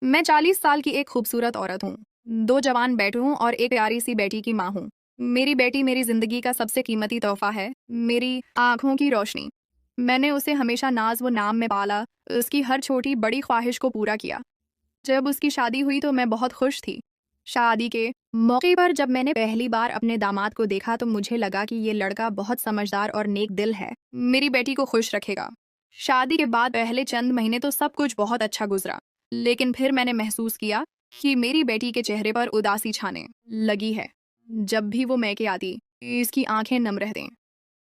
मैं 40 साल की एक खूबसूरत औरत हूँ। 2 जवान बेटों और एक प्यारी सी बेटी की माँ हूँ। मेरी बेटी मेरी ज़िंदगी का सबसे कीमती तोहफ़ा है, मेरी आँखों की रोशनी। मैंने उसे हमेशा नाज़ व नाम में पाला, उसकी हर छोटी बड़ी ख्वाहिश को पूरा किया। जब उसकी शादी हुई तो मैं बहुत खुश थी। शादी के मौके पर जब मैंने पहली बार अपने दामाद को देखा तो मुझे लगा कि ये लड़का बहुत समझदार और नेक दिल है, मेरी बेटी को खुश रखेगा। शादी के बाद पहले चंद महीने तो सब कुछ बहुत अच्छा गुजरा, लेकिन फिर मैंने महसूस किया कि मेरी बेटी के चेहरे पर उदासी छाने लगी है। जब भी वो मैके आती, इसकी आंखें नम रहती।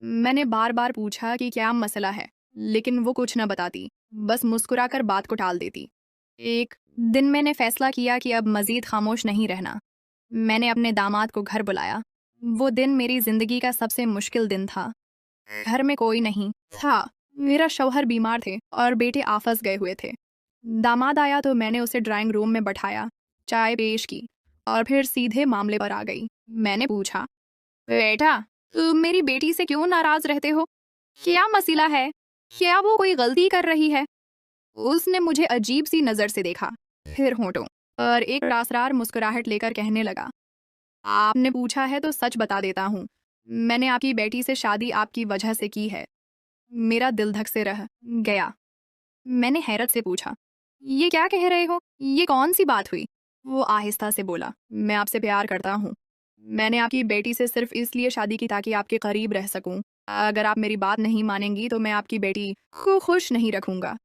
मैंने बार बार पूछा कि क्या मसला है, लेकिन वो कुछ न बताती, बस मुस्कुराकर बात को टाल देती। एक दिन मैंने फैसला किया कि अब मजीद खामोश नहीं रहना। मैंने अपने दामाद को घर बुलाया। वो दिन मेरी जिंदगी का सबसे मुश्किल दिन था। घर में कोई नहीं था। मेरा शौहर बीमार थे और बेटे आफस गए हुए थे। दामाद आया तो मैंने उसे ड्राइंग रूम में बैठाया, चाय पेश की और फिर सीधे मामले पर आ गई। मैंने पूछा, बेटा, तुम मेरी बेटी से क्यों नाराज रहते हो? क्या मसला है? क्या वो कोई गलती कर रही है? उसने मुझे अजीब सी नजर से देखा, फिर होंठों पर एक रासरार मुस्कुराहट लेकर कहने लगा, आपने पूछा है तो सच बता देता हूँ। मैंने आपकी बेटी से शादी आपकी वजह से की है। मेरा दिल धक से रह गया। मैंने हैरत से पूछा, ये क्या कह रहे हो? ये कौन सी बात हुई? वो आहिस्ता से बोला, मैं आपसे प्यार करता हूँ। मैंने आपकी बेटी से सिर्फ इसलिए शादी की ताकि आपके करीब रह सकूं। अगर आप मेरी बात नहीं मानेंगी तो मैं आपकी बेटी को खुश नहीं रखूंगा।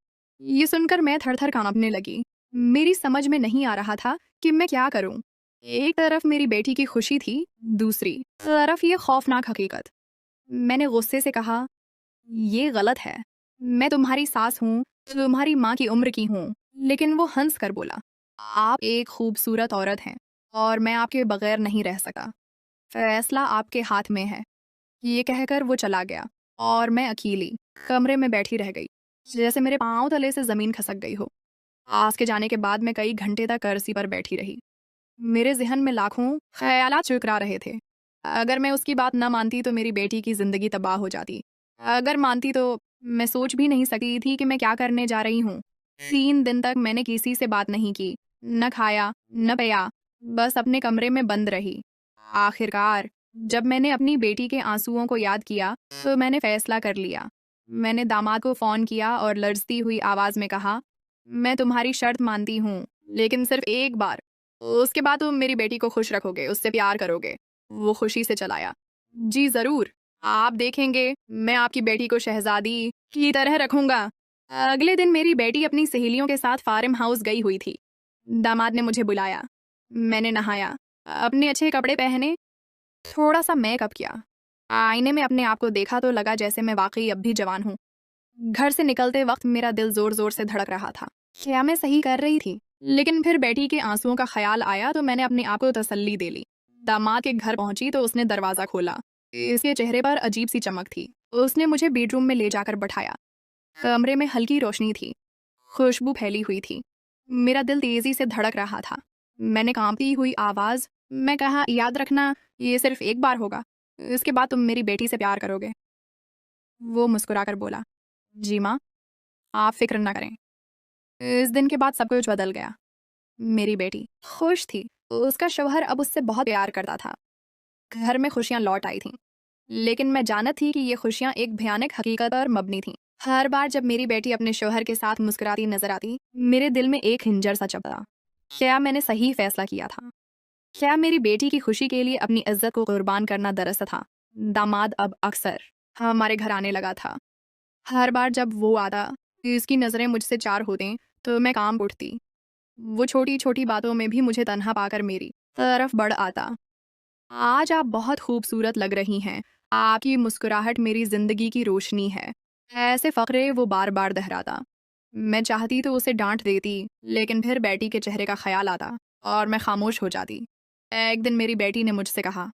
ये सुनकर मैं थर-थर कांपने लगी। मेरी समझ में नहीं आ रहा था कि मैं क्या करूं। एक तरफ मेरी बेटी की खुशी थी, दूसरी तरफ ये खौफनाक हकीकत। मैंने गुस्से से कहा, ये गलत है। मैं तुम्हारी सास हूँ, तुम्हारी माँ की उम्र की हूँ। लेकिन वो हंस कर बोला, आप एक खूबसूरत औरत हैं और मैं आपके बगैर नहीं रह सका। फैसला आपके हाथ में है। ये कहकर वो चला गया और मैं अकेली कमरे में बैठी रह गई, जैसे मेरे पाँव तले से जमीन खसक गई हो। आज के जाने के बाद मैं कई घंटे तक कुर्सी पर बैठी रही। मेरे ज़हन में लाखों ख़यालात चुकरा रहे थे। अगर मैं उसकी बात न मानती तो मेरी बेटी की ज़िंदगी तबाह हो जाती। अगर मानती तो मैं सोच भी नहीं सकती थी कि मैं क्या करने जा रही हूँ। 3 दिन तक मैंने किसी से बात नहीं की, न खाया, न पिया, बस अपने कमरे में बंद रही। आखिरकार, जब मैंने अपनी बेटी के आंसुओं को याद किया, तो मैंने फ़ैसला कर लिया। मैंने दामाद को फ़ोन किया और लरज़ती हुई आवाज़ में कहा, मैं तुम्हारी शर्त मानती हूँ, लेकिन सिर्फ़ एक बार। उसके बाद तुम मेरी बेटी को खुश रखोगे, उससे प्यार करोगे। वो खुशी से चलाया। जी ज़रूर, आप देखेंगे, मैं आपकी बेटी को शहज़ादी की तरह रखूँगा। अगले दिन मेरी बेटी अपनी सहेलियों के साथ फार्म हाउस गई हुई थी। दामाद ने मुझे बुलाया। मैंने नहाया, अपने अच्छे कपड़े पहने, थोड़ा-सा मेकअप किया। आईने में अपने आप को देखा तो लगा जैसे मैं वाक़ई अब भी जवान हूँ। घर से निकलते वक़्त मेरा दिल ज़ोर-ज़ोर से धड़क रहा था। क्या मैं सही कर रही थी? लेकिन फिर बेटी के आंसुओं का ख़्याल आया तो मैंने अपने आप को तसल्ली दे ली। दामाद के घर पहुंची तो उसने दरवाज़ा खोला। इसके चेहरे पर अजीब-सी चमक थी। उसने मुझे बेडरूम में ले जाकर बैठाया। कमरे में हल्की रोशनी थी, खुशबू फैली हुई थी। मेरा दिल तेज़ी से धड़क रहा था। मैंने काँपती हुई आवाज़ में कहा, याद रखना, ये सिर्फ़ एक बार होगा। इसके बाद तुम मेरी बेटी से प्यार करोगे। वो मुस्कुराकर बोला, जी माँ, आप फ़िक्र ना करें। इस दिन के बाद सब कुछ बदल गया। मेरी बेटी खुश थी। उसका शौहर अब उससे बहुत प्यार करता था। घर में खुशियां लौट आई थीं। लेकिन मैं जानत थी कि ये खुशियां एक भयानक हकीकत पर मबनी थीं। हर बार जब मेरी बेटी अपने शौहर के साथ मुस्कुराती नजर आती, मेरे दिल में एक हिंजर सा चबता। क्या मैंने सही फैसला किया था? क्या मेरी बेटी की खुशी के लिए अपनी इज्जत को कुर्बान करना दुरुस्त था? दामाद अब अक्सर हमारे घर आने लगा था। हर बार जब वो आता, इसकी नज़रें मुझसे चार होती, तो मैं काम उठती। वो छोटी-छोटी बातों में भी मुझे तन्हा पाकर मेरी तरफ बढ़ आता। आज आप बहुत खूबसूरत लग रही हैं। आपकी मुस्कुराहट मेरी ज़िंदगी की रोशनी है। ऐसे फ़क़रे वो बार-बार दोहराता। मैं चाहती तो उसे डाँट देती, लेकिन फिर बेटी के चेहरे का ख़्याल आता और मैं खामोश हो जाती। एक दिन मेरी बेटी ने मुझसे कहा,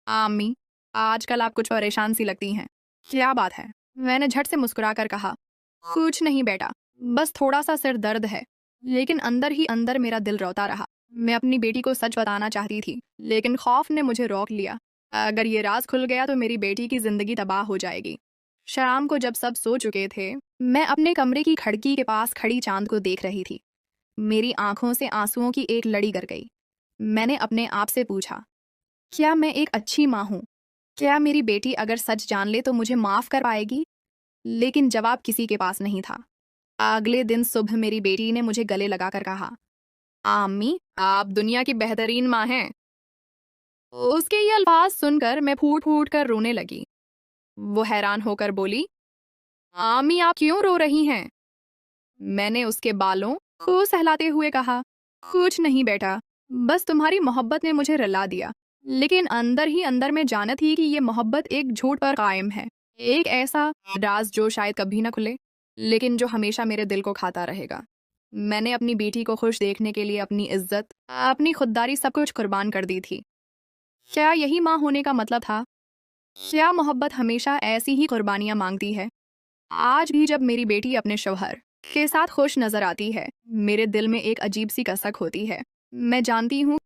अम्मी, आजकल आप कुछ परेशान सी लगती हैं। क्या बात है? मैंने झट से मुस्कुराकर कहा, कुछ नहीं बेटा, बस थोड़ा-सा सिर दर्द है। लेकिन अंदर ही अंदर मेरा दिल रोता रहा। मैं अपनी बेटी को सच बताना चाहती थी, लेकिन खौफ ने मुझे रोक लिया। अगर ये राज खुल गया तो मेरी बेटी की जिंदगी तबाह हो जाएगी। शाम को जब सब सो चुके थे, मैं अपने कमरे की खिड़की के पास खड़ी चांद को देख रही थी। मेरी आंखों से आंसुओं की एक लड़ी गिर गई। मैंने अपने आप से पूछा, क्या मैं एक अच्छी माँ हूँ? क्या मेरी बेटी अगर सच जान ले तो मुझे माफ कर पाएगी? लेकिन जवाब किसी के पास नहीं था। अगले दिन सुबह मेरी बेटी ने मुझे गले लगाकर कहा, अम्मी, आप दुनिया की बेहतरीन माँ हैं। उसके ये अल्फाज सुनकर मैं फूट फूट कर रोने लगी। वो हैरान होकर बोली, अम्मी आप क्यों रो रही हैं? मैंने उसके बालों को सहलाते हुए कहा, कुछ नहीं बेटा, बस तुम्हारी मोहब्बत ने मुझे रुला दिया। लेकिन अंदर ही अंदर मैं जानती थी कि ये मोहब्बत एक झूठ पर कायम है, एक ऐसा राज जो शायद कभी ना खुले, लेकिन जो हमेशा मेरे दिल को खाता रहेगा। मैंने अपनी बेटी को खुश देखने के लिए अपनी इज्जत, अपनी खुददारी सब कुछ कुर्बान कर दी थी। क्या यही माँ होने का मतलब था? क्या मोहब्बत हमेशा ऐसी ही कुर्बानियां मांगती है? आज भी जब मेरी बेटी अपने शौहर के साथ खुश नजर आती है, मेरे दिल में एक अजीब सी कसक होती है। मैं जानती हूँ